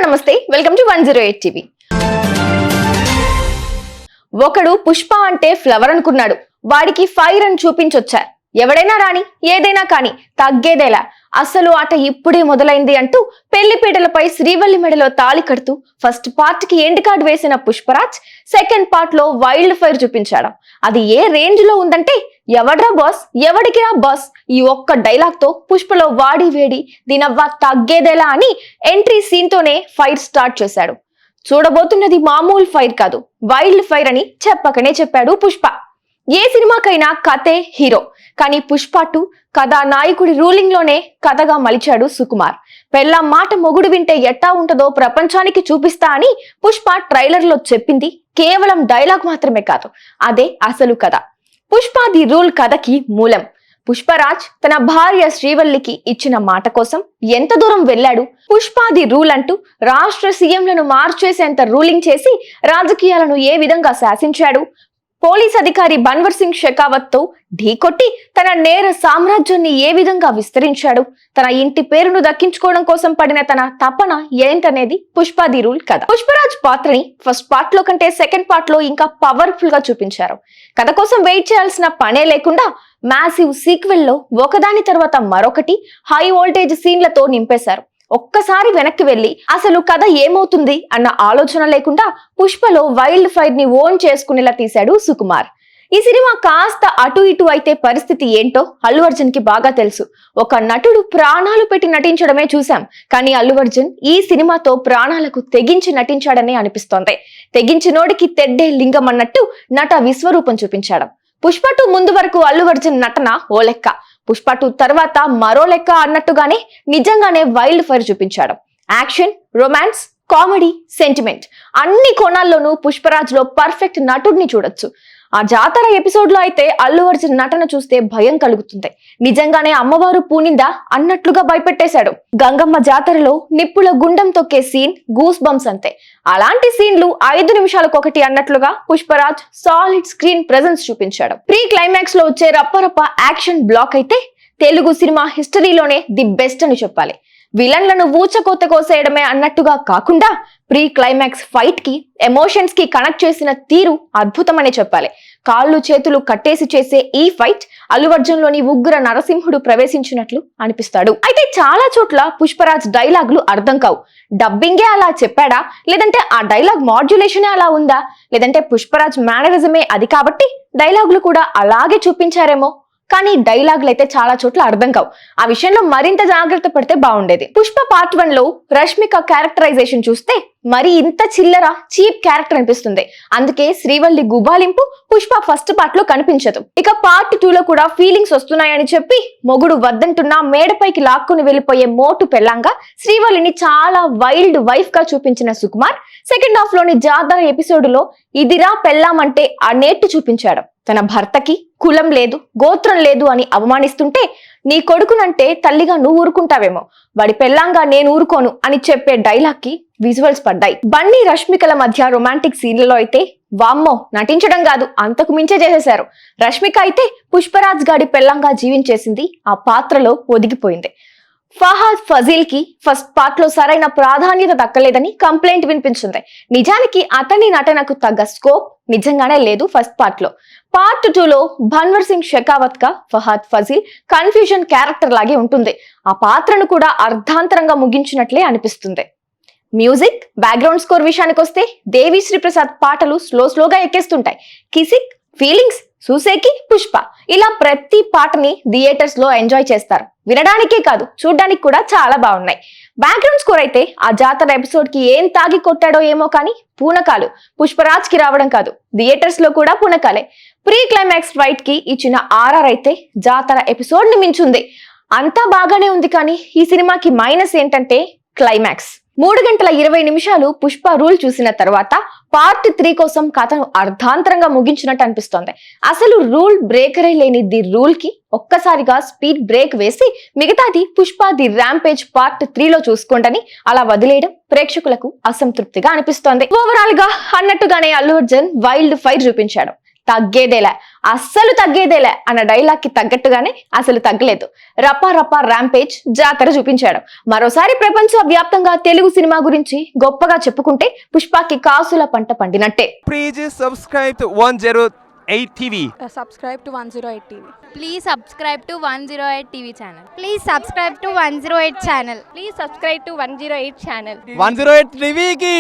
నమస్తే, welcome to 108 TV. ఒకడు పుష్ప అంటే ఫ్లవర్ అనుకున్నాడు. వాడికి ఫైర్ అని చూపించొచ్చారు. ఎవడైనా రాని ఏదైనా కాని తగ్గేదేలా, అసలు ఆట ఇప్పుడే మొదలైంది అంటూ పెళ్లిపీటలపై శ్రీవల్లి మెడలో తాళి కడుతూ ఫస్ట్ పార్ట్ కి ఎండ్ కార్డ్ వేసిన పుష్పరాజ్ సెకండ్ పార్ట్ లో వైల్డ్ ఫైర్ చూపించాడు. అది ఏ రేంజ్ లో ఉందంటే, ఎవడ్రా బాస్, ఎవడికిరా బాస్, ఈ ఒక్క డైలాగ్ తో పుష్పలో వాడి వేడి దీనవ్వా తగ్గేదేలా అని ఎంట్రీ సీన్ తోనే ఫైర్ స్టార్ట్ చేశాడు. చూడబోతున్నది మామూలు ఫైర్ కాదు, వైల్డ్ ఫైర్ అని చెప్పకనే చెప్పాడు పుష్ప. ఏ సినిమాకైనా కథే హీరో, కానీ పుష్ప 2 కథానాయకుడి రూలింగ్ లోనే కథగా మలిచాడు సుకుమార్. పెళ్ళ మాట మొగుడు వింటే ఎట్టా ఉంటదో ప్రపంచానికి చూపిస్తా అని పుష్ప ట్రైలర్ లో చెప్పింది కేవలం డైలాగ్ మాత్రమే కాదు, అదే అసలు కథ. పుష్ప ది రూల్ కథకి మూలం. పుష్పరాజ్ తన భార్య శ్రీవల్లికి ఇచ్చిన మాట కోసం ఎంత దూరం వెళ్ళాడు. పుష్ప ది రూల్ అంటూ రాష్ట్ర సీఎంలను మార్చేసేంత రూలింగ్ చేసి రాజకీయాలను ఏ విధంగా శాసించాడు. పోలీస్ అధికారి బన్వర్ సింగ్ షెకావత్ తో ఢీకొట్టి తన నేర సామ్రాజ్యాన్ని ఏ విధంగా విస్తరించాడు. తన ఇంటి పేరును దక్కించుకోవడం కోసం పడిన తన తపన ఏంటనేది పుష్ప ది రూల్ కథ. పుష్పరాజ్ పాత్రని ఫస్ట్ పార్ట్ లో కంటే సెకండ్ పార్ట్ లో ఇంకా పవర్ఫుల్ గా చూపించారు. కథ కోసం వెయిట్ చేయాల్సిన పనే లేకుండా మ్యాసివ్ సీక్వెల్ లో ఒకదాని తర్వాత మరొకటి హై వోల్టేజ్ సీన్లతో నింపేశారు. ఒక్కసారి వెనక్కి వెళ్లి అసలు కథ ఏమవుతుంది అన్న ఆలోచన లేకుండా పుష్పలో వైల్డ్ ఫైర్ ని ఓన్ చేసుకునేలా తీశాడు సుకుమార్. ఈ సినిమా కాస్త అటు ఇటు అయితే పరిస్థితి ఏంటో అల్లు అర్జున్ కి బాగా తెలుసు. ఒక నటుడు ప్రాణాలు పెట్టి నటించడమే చూసాం, కానీ అల్లు అర్జున్ ఈ సినిమాతో ప్రాణాలకు తెగించి నటించాడనే అనిపిస్తోంది. తెగించినోడికి తెడ్డే లింగం అన్నట్టు నట విశ్వరూపం చూపించాడు. పుష్ప 2 ముందు వరకు అల్లు అర్జున్ నటన ఓ లెక్క, పుష్ప 2 తర్వాత మరో లెక్క అన్నట్టుగానే నిజంగానే వైల్డ్ ఫైర్ చూపించాడు. యాక్షన్, రొమాన్స్, కామెడీ, సెంటిమెంట్ అన్ని కోణాల్లోనూ పుష్పరాజ్ లో పర్ఫెక్ట్ నటుడిని చూడొచ్చు. ఆ జాతర ఎపిసోడ్ లో అయితే అల్లు అర్జున్ నటన చూస్తే భయం కలుగుతుంది. నిజంగానే అమ్మవారు పూనిందా అన్నట్లుగా భయపెట్టేశాడు. గంగమ్మ జాతరలో నిప్పుల గుండం తొక్కే సీన్ గూస్ బంప్స్ అంతే. అలాంటి సీన్లు 5 నిమిషాలకొకటి అన్నట్లుగా పుష్పరాజ్ సాలిడ్ స్క్రీన్ ప్రెజెన్స్ చూపించాడు. ప్రీ క్లైమాక్స్ లో వచ్చే రప్పరప్ప యాక్షన్ బ్లాక్ అయితే తెలుగు సినిమా హిస్టరీలోనే ది బెస్ట్ అని చెప్పాలి. విలన్లను ఊచకోత కోసేయడమే అన్నట్టుగా కాకుండా ప్రీ క్లైమాక్స్ ఫైట్ కి ఎమోషన్స్ కి కనెక్ట్ చేసిన తీరు అద్భుతమనే చెప్పాలి. కాళ్ళు చేతులు కట్టేసి చేసే ఈ ఫైట్ అల్లు అర్జున్ లోని ఉగ్ర నరసింహుడు ప్రవేశించినట్లు అనిపిస్తాడు. అయితే చాలా చోట్ల పుష్పరాజ్ డైలాగులు అర్థం కావు. డబ్బింగే అలా చెప్పాడా, లేదంటే ఆ డైలాగ్ మాడ్యులేషనే అలా ఉందా, లేదంటే పుష్పరాజ్ మేనరిజమే అది కాబట్టి డైలాగులు కూడా అలాగే చూపించారేమో. కానీ డైలాగులు అయితే చాలా చోట్ల అర్థం కావు. ఆ విషయంలో మరింత జాగ్రత్త పడితే బాగుండేది. పుష్ప పార్ట్ 1 లో రష్మిక క్యారెక్టరైజేషన్ చూస్తే మరి ఇంత చిల్లర చీప్ క్యారెక్టర్ అనిపిస్తుంది. అందుకే శ్రీవల్లి గుబాలింపు పుష్ప ఫస్ట్ పార్ట్ లో కనిపించదు. ఇక పార్ట్ 2 లో కూడా ఫీలింగ్స్ వస్తున్నాయని చెప్పి మొగుడు వద్దంటున్నా మేడపైకి లాక్కుని వెళ్లిపోయే మోటు పెళ్ళంగా శ్రీవల్లిని చాలా వైల్డ్ వైఫ్ గా చూపించిన సుకుమార్ సెకండ్ హాఫ్ లోని జాతర ఎపిసోడ్ లో ఇదిరా పెళ్ళామంటే అనేట్టు చూపించాడు. తన భర్తకి కులం లేదు, గోత్రం లేదు అని అవమానిస్తుంటే నీ కొడుకునంటే తల్లిగా నువ్వు ఊరుకుంటావేమో, వాడి పెళ్ళంగా నేను ఊరుకోను అని చెప్పే డైలాగ్ కి విజువల్స్ పడ్డాయి. బన్నీ రష్మికల మధ్య రొమాంటిక్ సీన్లలో అయితే వామ్మో నటించడం కాదు అంతకు మించే చేసేశారు. రష్మిక అయితే పుష్పరాజ్ గాడి పెళ్ళంగా జీవించేసింది, ఆ పాత్రలో ఒదిగిపోయింది. ఫహాద్ ఫజీల్ కి ఫస్ట్ పార్ట్ లో సరైన ప్రాధాన్యత దక్కలేదని కంప్లైంట్ వినిపించింది. నిజానికి అతని నటనకు తగ్గ స్కోప్ నిజంగానే లేదు ఫస్ట్ పార్ట్ లో. పార్ట్ 2 లో బన్వర్ సింగ్ షెకావత్ గా ఫహాద్ ఫజీల్ కన్ఫ్యూజన్ క్యారెక్టర్ లాగే ఉంటుంది. ఆ పాత్రను కూడా అర్ధాంతరంగా ముగించినట్లే అనిపిస్తుంది. మ్యూజిక్, బ్యాక్గ్రౌండ్ స్కోర్ విషయానికి వస్తే దేవిశ్రీ ప్రసాద్ పాటలు స్లోగా ఎక్కేస్తుంటాయి. కిసిక్, ఫీలింగ్స్, సూసేకి, పుష్ప ఇలా ప్రతి పాటని థియేటర్స్ లో ఎంజాయ్ చేస్తారు. వినడానికే కాదు చూడ్డానికి కూడా చాలా బాగున్నాయి. బ్యాక్గ్రౌండ్ స్కోర్ అయితే ఆ జాతర ఎపిసోడ్ కి ఏం తాగి కొట్టాడో ఏమో కానీ పూనకాలు పుష్పరాజ్ కి రావడం కాదు, థియేటర్స్ లో కూడా పూనకాలే. ప్రీ క్లైమాక్స్ ఫైట్ కి ఇచ్చిన RR అయితే జాతర ఎపిసోడ్ ని మించుంది. అంతా బాగానే ఉంది, కానీ ఈ సినిమాకి మైనస్ ఏంటంటే క్లైమాక్స్. 3 గంటల 20 నిమిషాలు పుష్ప రూల్ చూసిన తర్వాత పార్ట్ 3 కోసం కథను అర్ధాంతరంగా ముగించినట్టు అనిపిస్తోంది. అసలు రూల్ బ్రేకరే లేని ది రూల్ కి ఒక్కసారిగా స్పీడ్ బ్రేక్ వేసి మిగతాది పుష్ప ది ర్యాంపేజ్ పార్ట్ 3 లో చూసుకోండి అలా వదిలేయడం ప్రేక్షకులకు అసంతృప్తిగా అనిపిస్తోంది. ఓవరాల్ గా అన్నట్టుగానే అల్లు అర్జున్ వైల్డ్ ఫైర్ చూపించాడు. తగ్గేదేలే, అస్సలు తగ్గేదేలే అన్న డైలాగ్ కి తగ్గట్టుగానే అసలు తగ్గలేదు. రపా రపా ర్యాంపేజ్ జాతర చూపించాడు. మరోసారి ప్రపంచ వ్యాప్తంగా తెలుగు సినిమా గురించి గొప్పగా చెప్పుకుంటే పుష్పకి కాసుల పంట పండినట్టే. Please subscribe to 108 TV. Subscribe to 108 TV. Please subscribe to 108 TV channel. Please subscribe to 108 channel. Please subscribe to 108 channel. 108 TV ki